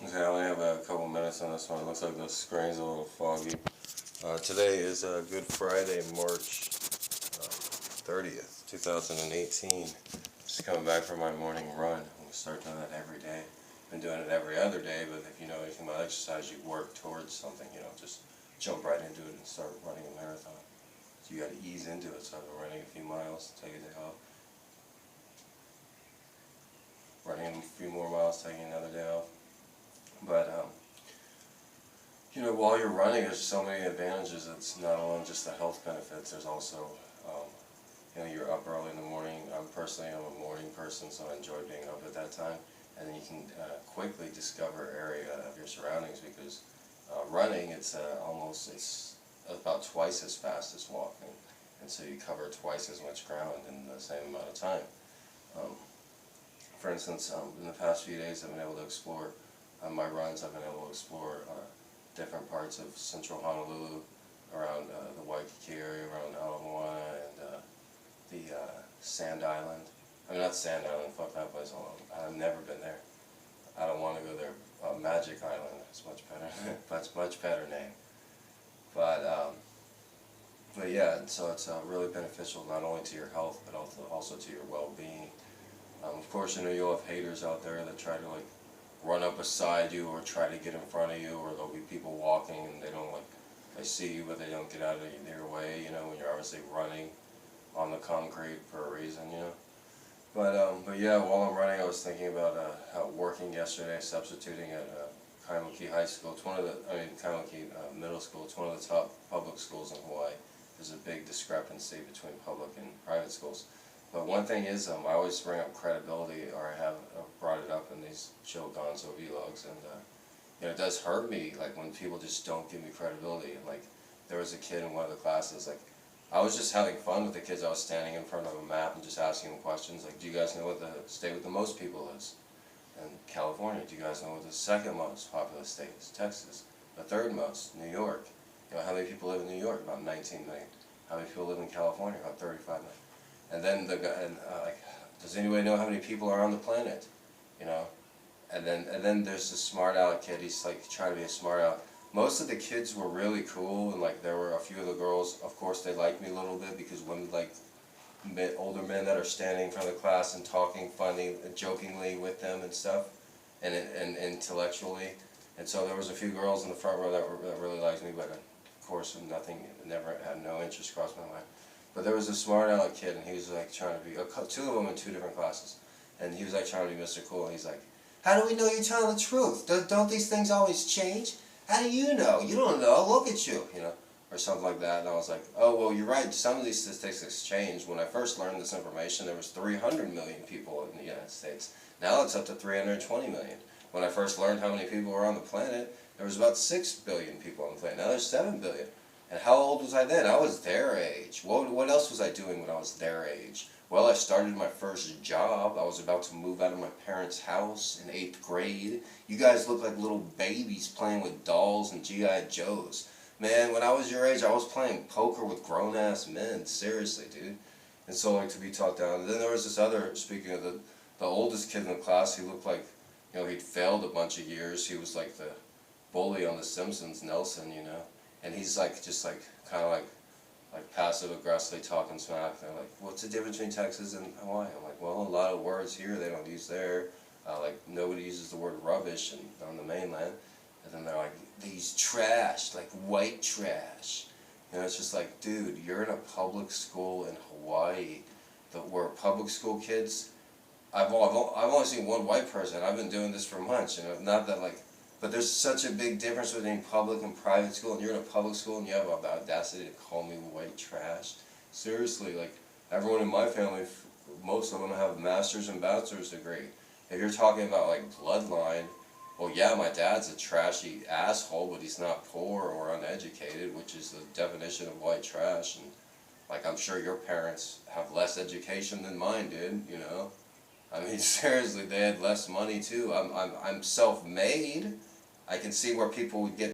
Okay, I only have a couple minutes on this one. It looks like the screen's a little foggy. Today is Good Friday, March 30th, 2018. Just coming back from my morning run. I'm going to start doing that every day. Been doing it every other day, but if you know anything about exercise, you work towards something, just jump right into it and start running a marathon. So you got to ease into it. So I've been running a few miles, take a day off. Running a few more miles, taking another day off. But while you're running, there's so many advantages. It's not only just the health benefits. There's also, you're up early in the morning. I'm a morning person, so I enjoy being up at that time. And then you can quickly discover area of your surroundings because running, it's about twice as fast as walking, and so you cover twice as much ground in the same amount of time. Um, for instance, in the past few days, I've been able to explore my runs. I've been able to explore different parts of central Honolulu, around the Waikiki area, around Ala Moana, and the Sand Island. I mean, not Sand Island, fuck that place. I've never been there. I don't want to go there. Magic Island is much better. That's much better name. But yeah, so it's really beneficial not only to your health, but also to your well-being. Of course, you'll have haters out there that try to run up beside you or try to get in front of you, or there'll be people walking and they see you but they don't get out of their way, when you're obviously running on the concrete for a reason, But yeah, while I'm running, I was thinking about how working yesterday, substituting at Kaimuki High School. Kaimuki Middle School. It's one of the top public schools in Hawaii. There's a big discrepancy between public and private schools. But one thing is, I always bring up credibility, or I have brought it up in these Joe Gonzo vlogs, and it does hurt me, when people just don't give me credibility. There was a kid in one of the classes, I was just having fun with the kids. I was standing in front of a map and just asking them questions, do you guys know what the state with the most people is? In California. Do you guys know what the second most populous state is? Texas. The third most, New York. How many people live in New York? About 19 million. How many people live in California? About 35 million. And then the guy, does anybody know how many people are on the planet? And then there's the smart aleck kid. He's trying to be a smart aleck. Most of the kids were really cool, and there were a few of the girls. Of course, they liked me a little bit because women like older men that are standing in front of the class and talking funny, jokingly with them and stuff, and intellectually. And so there was a few girls in the front row that really liked me, but of course, never had no interest crossed my mind. But there was a smart aleck kid, and he was trying to be, two of them in two different classes, and he was trying to be Mr. Cool, and he's like, how do we know you're telling the truth? Don't these things always change? How do you know? You don't know, look at you, or something like that. And I was like, oh, well, you're right, some of these statistics changed. When I first learned this information, there was 300 million people in the United States. Now it's up to 320 million. When I first learned how many people were on the planet, there was about 6 billion people on the planet. Now there's 7 billion. And how old was I then? I was their age. What else was I doing when I was their age? Well, I started my first job. I was about to move out of my parents' house in 8th grade. You guys look like little babies playing with dolls and G.I. Joes. Man, when I was your age, I was playing poker with grown-ass men. Seriously, dude. And so, to be talked down. And then there was this other, speaking of the oldest kid in the class, he looked like, he'd failed a bunch of years. He was like the bully on The Simpsons, Nelson, And he's kind of passive-aggressively talking smack. They're like, what's the difference between Texas and Hawaii? I'm like, well, a lot of words here they don't use there. Nobody uses the word rubbish on the mainland. And then they're like, these trash, white trash. It's just dude, you're in a public school in Hawaii. Where public school kids, I've only seen one white person. I've been doing this for months, not that but there's such a big difference between public and private school, and you're in a public school and you have the audacity to call me white trash. Seriously, everyone in my family, most of them have a master's and bachelor's degree. If you're talking about bloodline, well, yeah, my dad's a trashy asshole, but he's not poor or uneducated, which is the definition of white trash. And I'm sure your parents have less education than mine did, I mean, seriously, they had less money too. I'm self-made. I can see where people would get